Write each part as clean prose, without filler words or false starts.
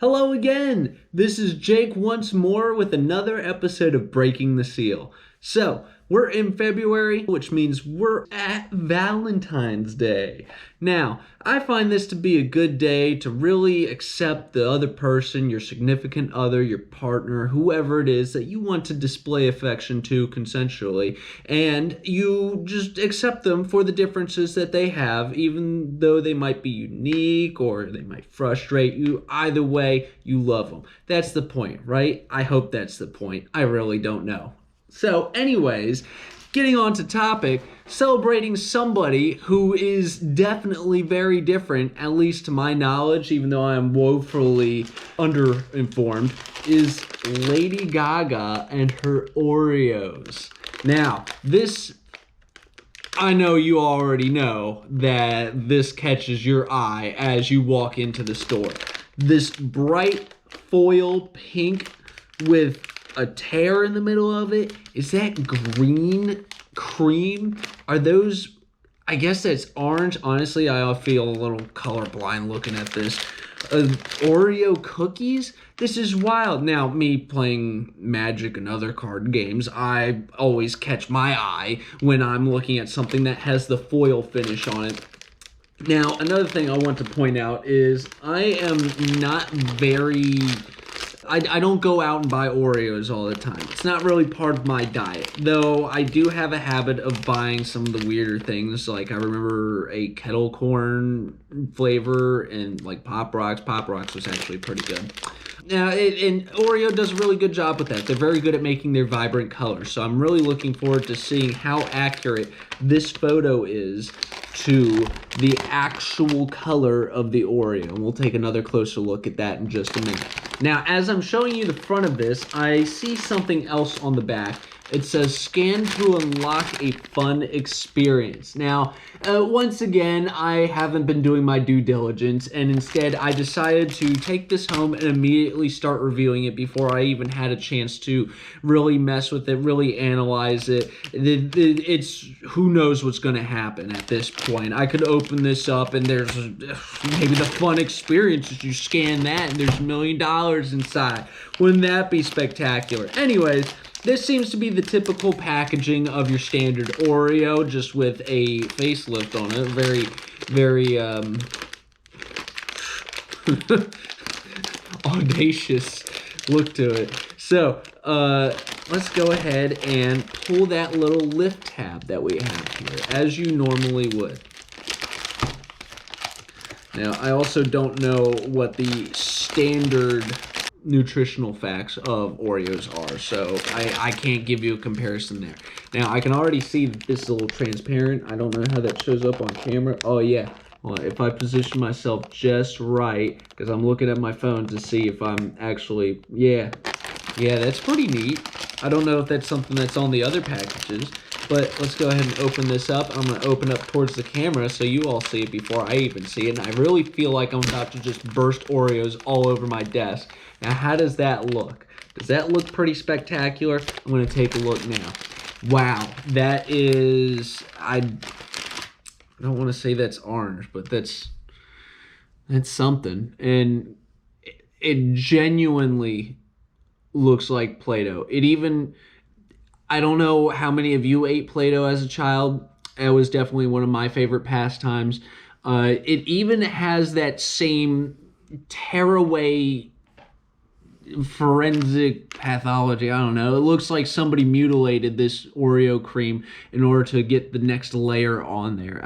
Hello again! This is Jake once more with another episode of Breaking the Seal. So, we're in February, which means we're at Valentine's Day. Now, I find this to be a good day to really accept the other person, your significant other, your partner, whoever it is that you want to display affection to consensually, and you just accept them for the differences that they have, even though they might be unique or they might frustrate you. Either way, you love them. That's the point, right? I hope that's the point. I really don't know. So anyways, getting on to topic, celebrating somebody who is definitely very different, at least to my knowledge, even though I'm woefully underinformed, is Lady Gaga and her Oreos. Now, this, I know you already know that this catches your eye as you walk into the store. This bright foil pink with a tear in the middle of it. Is that green cream? Are those, I guess that's orange. Honestly, I feel a little colorblind looking at this. Oreo cookies? This is wild. Now, me playing Magic and other card games, I always catch my eye when I'm looking at something that has the foil finish on it. Now, another thing I want to point out is I am not very... I don't go out and buy Oreos all the time. It's not really part of my diet, though I do have a habit of buying some of the weirder things. Like I remember a kettle corn flavor and like Pop Rocks. Pop Rocks was actually pretty good. Now, and Oreo does a really good job with that. They're very good at making their vibrant colors. So I'm really looking forward to seeing how accurate this photo is to the actual color of the Oreo. And we'll take another closer look at that in just a minute. Now, as I'm showing you the front of this, I see something else on the back. It says, scan to unlock a fun experience. Now, once again, I haven't been doing my due diligence, and instead I decided to take this home and immediately start reviewing it before I even had a chance to really mess with it, really analyze it. It's who knows what's going to happen at this point. I could open this up and there's maybe the fun experience is you scan that and there's $1 million inside. Wouldn't that be spectacular? Anyways, this seems to be the typical packaging of your standard Oreo, just with a facelift on it. Very, very, audacious look to it. So, let's go ahead and pull that little lift tab that we have here, as you normally would. Now, I also don't know what the standard nutritional facts of Oreos are, so I can't give you a comparison there. Now, I can already see that this is a little transparent. I don't know how that shows up on camera. Oh, yeah. Well, if I position myself just right, because I'm looking at my phone to see if I'm actually, yeah, that's pretty neat. I don't know if that's something that's on the other packages, but let's go ahead and open this up. I'm going to open up towards the camera so you all see it before I even see it, and I really feel like I'm about to just burst Oreos all over my desk. Now, how does that look? Does that look pretty spectacular? I'm going to take a look now. Wow, that is, I don't want to say that's orange, but that's something. And it genuinely looks like Play-Doh. It even, I don't know how many of you ate Play-Doh as a child. It was definitely one of my favorite pastimes. It even has that same tearaway forensic pathology. I don't know. It looks like somebody mutilated this Oreo cream in order to get the next layer on there.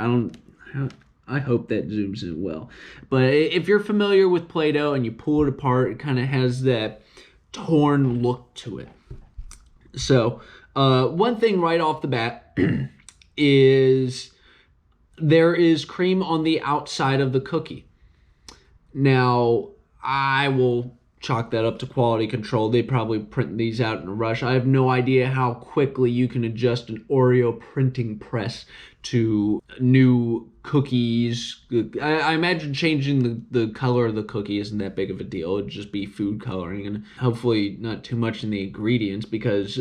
I hope that zooms in well. But if you're familiar with Play-Doh and you pull it apart, it kind of has that torn look to it. So, one thing right off the bat is there is cream on the outside of the cookie. Now, I will chalk that up to quality control. They probably print these out in a rush. I have no idea how quickly you can adjust an Oreo printing press to new cookies. I imagine changing the color of the cookie isn't that big of a deal. It'd just be food coloring and hopefully not too much in the ingredients, because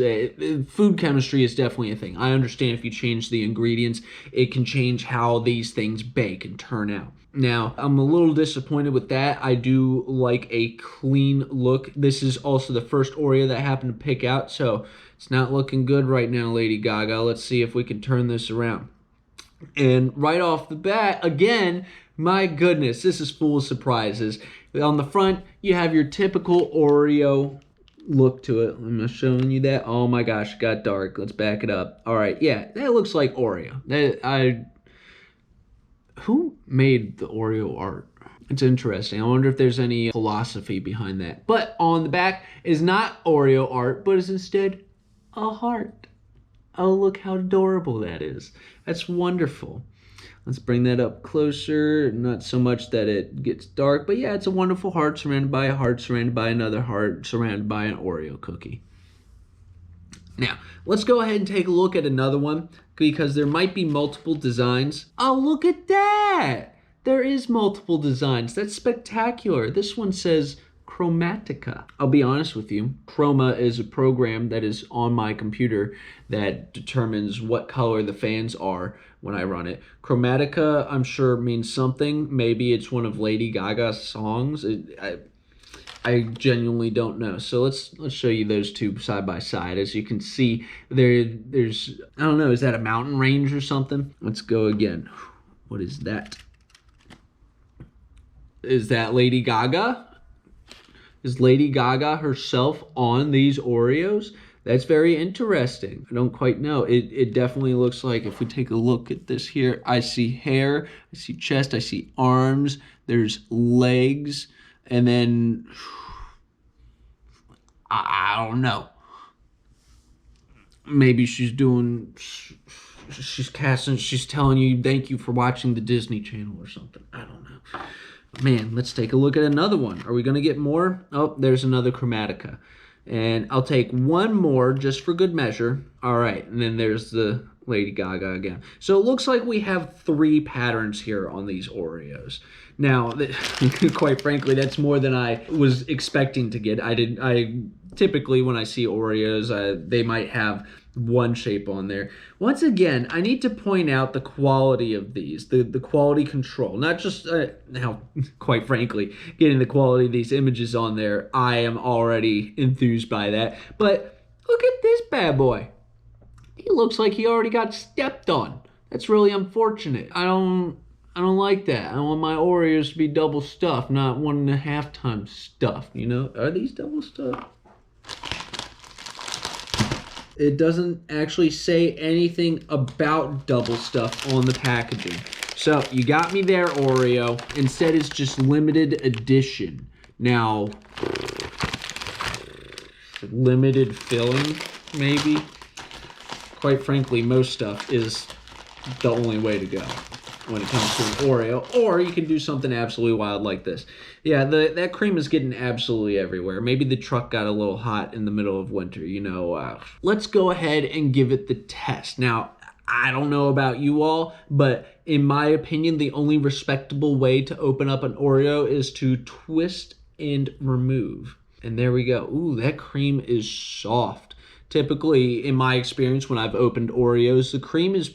food chemistry is definitely a thing. I understand if you change the ingredients, it can change how these things bake and turn out. Now, I'm a little disappointed with that. I do like a clean look. This is also the first Oreo that I happened to pick out, so it's not looking good right now, Lady Gaga. Let's see if we can turn this around. And right off the bat, again, my goodness, this is full of surprises. On the front, you have your typical Oreo look to it. I'm not showing you that. Oh my gosh, it got dark. Let's back it up. All right, yeah, that looks like Oreo. Who made the Oreo art? It's interesting. I wonder if there's any philosophy behind that. But on the back is not Oreo art, but is instead a heart. Oh, look how adorable that is. That's wonderful. Let's bring that up closer. Not so much that it gets dark, but yeah, it's a wonderful heart surrounded by a heart, surrounded by another heart, surrounded by an Oreo cookie. Now, let's go ahead and take a look at another one, because there might be multiple designs. Oh, look at that! There is multiple designs. That's spectacular. This one says Chromatica. I'll be honest with you, Chroma is a program that is on my computer that determines what color the fans are when I run it. Chromatica, I'm sure, means something. Maybe it's one of Lady Gaga's songs. I genuinely don't know. So let's show you those two side by side. As you can see, there's, I don't know, is that a mountain range or something? Let's go again. What is that? Is that Lady Gaga? Is Lady Gaga herself on these Oreos? That's very interesting. I don't quite know. It definitely looks like, if we take a look at this here, I see hair, I see chest, I see arms, there's legs, and then I don't know. Maybe she's telling you thank you for watching the Disney Channel or something. I don't know. Man, let's take a look at another one. Are we going to get more? Oh, there's another Chromatica. And I'll take one more just for good measure. All right, and then there's the Lady Gaga again. So it looks like we have 3 patterns here on these Oreos. Now, quite frankly, that's more than I was expecting to get. I typically, when I see Oreos, they might have one shape on there. Once again, I need to point out the quality of these, the quality control. Not just, now, quite frankly, getting the quality of these images on there, I am already enthused by that. But look at this bad boy. He looks like he already got stepped on. That's really unfortunate. I don't like that. I want my Oreos to be double stuffed, not 1.5 times stuffed, you know? Are these double stuffed? It doesn't actually say anything about double stuff on the packaging. So, you got me there, Oreo. Instead, it's just limited edition. Now, limited filling, maybe? Quite frankly, most stuff is the only way to go when it comes to an Oreo, or you can do something absolutely wild like this. Yeah, that cream is getting absolutely everywhere. Maybe the truck got a little hot in the middle of winter, you know. Let's go ahead and give it the test. Now, I don't know about you all, but in my opinion, the only respectable way to open up an Oreo is to twist and remove. And there we go. Ooh, that cream is soft. Typically, in my experience, when I've opened Oreos, the cream is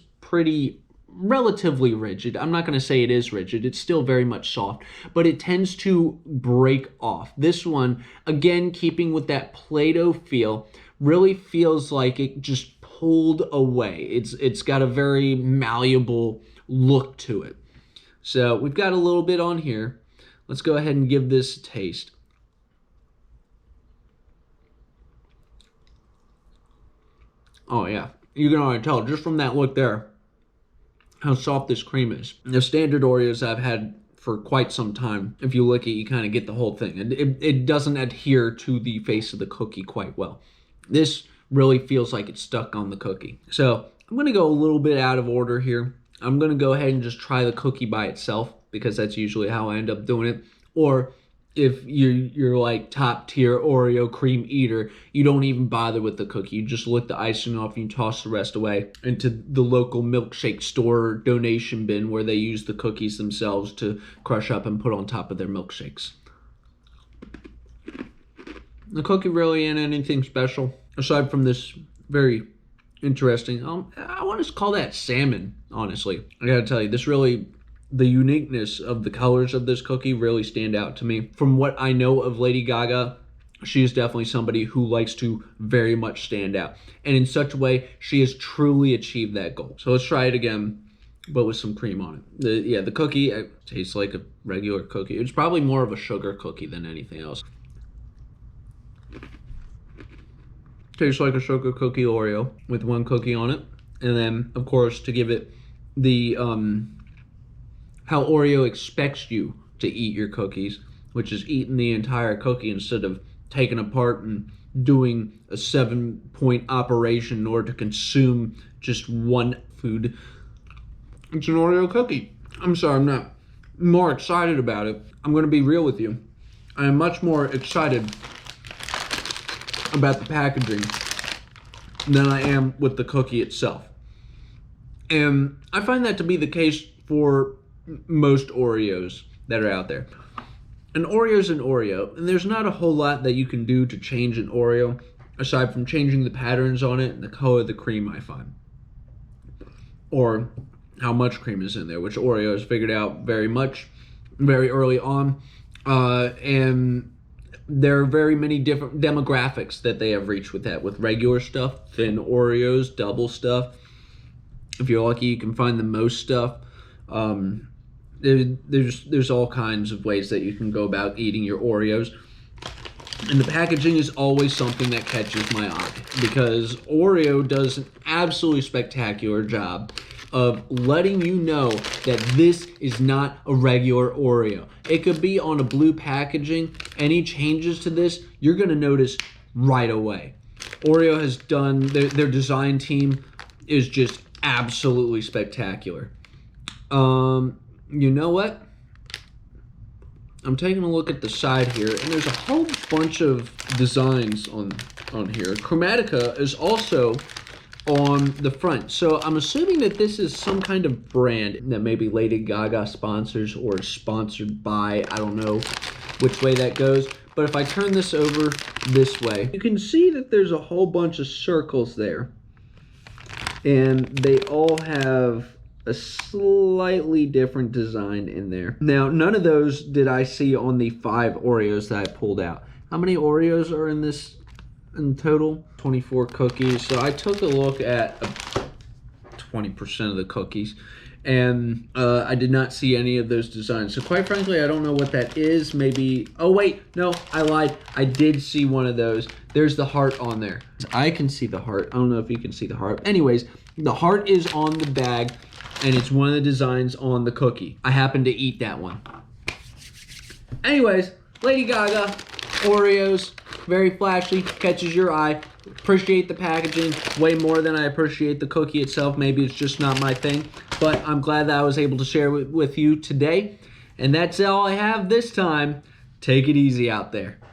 relatively rigid. I'm not going to say it is rigid. It's still very much soft, but it tends to break off. This one, again, keeping with that Play-Doh feel, really feels like it just pulled away. It's got a very malleable look to it. So we've got a little bit on here. Let's go ahead and give this a taste. Oh yeah, you can already tell just from that look there how soft this cream is. The standard Oreos I've had for quite some time, if you lick it, you kind of get the whole thing. And it doesn't adhere to the face of the cookie quite well. This really feels like it's stuck on the cookie. So I'm going to go a little bit out of order here. I'm going to go ahead and just try the cookie by itself, because that's usually how I end up doing it. Or if you're like top tier Oreo cream eater, you don't even bother with the cookie. You just lick the icing off and you toss the rest away into the local milkshake store donation bin where they use the cookies themselves to crush up and put on top of their milkshakes. The cookie really ain't anything special aside from this very interesting, I want to call that salmon, honestly. I gotta tell you, the uniqueness of the colors of this cookie really stand out to me. From what I know of Lady Gaga, she is definitely somebody who likes to very much stand out. And in such a way, she has truly achieved that goal. So let's try it again, but with some cream on it. The cookie tastes like a regular cookie. It's probably more of a sugar cookie than anything else. Tastes like a sugar cookie Oreo with one cookie on it. And then, of course, to give it the, how Oreo expects you to eat your cookies, which is eating the entire cookie instead of taking apart and doing a 7-point operation in order to consume just one food. It's an Oreo cookie. I'm sorry, I'm not more excited about it. I'm going to be real with you. I am much more excited about the packaging than I am with the cookie itself. And I find that to be the case for most Oreos that are out there. An Oreo's an Oreo, and there's not a whole lot that you can do to change an Oreo aside from changing the patterns on it and the color of the cream, I find. Or how much cream is in there, which Oreo has figured out very early on. And there are very many different demographics that they have reached with that, with regular stuff, thin Oreos, double stuff. If you're lucky, you can find the most stuff. There's all kinds of ways that you can go about eating your Oreos. And the packaging is always something that catches my eye because Oreo does an absolutely spectacular job of letting you know that this is not a regular Oreo. It could be on a blue packaging. Any changes to this, you're going to notice right away. Oreo has done, their design team is just absolutely spectacular. You know what? I'm taking a look at the side here, and there's a whole bunch of designs on here. Chromatica is also on the front. So I'm assuming that this is some kind of brand that maybe Lady Gaga sponsors or is sponsored by. I don't know which way that goes. But if I turn this over this way, you can see that there's a whole bunch of circles there. And they all have a slightly different design in there. Now, none of those did I see on the 5 Oreos that I pulled out. How many Oreos are in this in total? 24 cookies. So I took a look at 20% of the cookies, and I did not see any of those designs. So quite frankly, I don't know what that is. Maybe, oh wait, no, I lied. I did see one of those. There's the heart on there. I can see the heart. I don't know if you can see the heart. Anyways, the heart is on the bag, and it's one of the designs on the cookie. I happen to eat that one. Anyways, Lady Gaga, Oreos, very flashy, catches your eye. Appreciate the packaging way more than I appreciate the cookie itself. Maybe it's just not my thing, but I'm glad that I was able to share with you today. And that's all I have this time. Take it easy out there.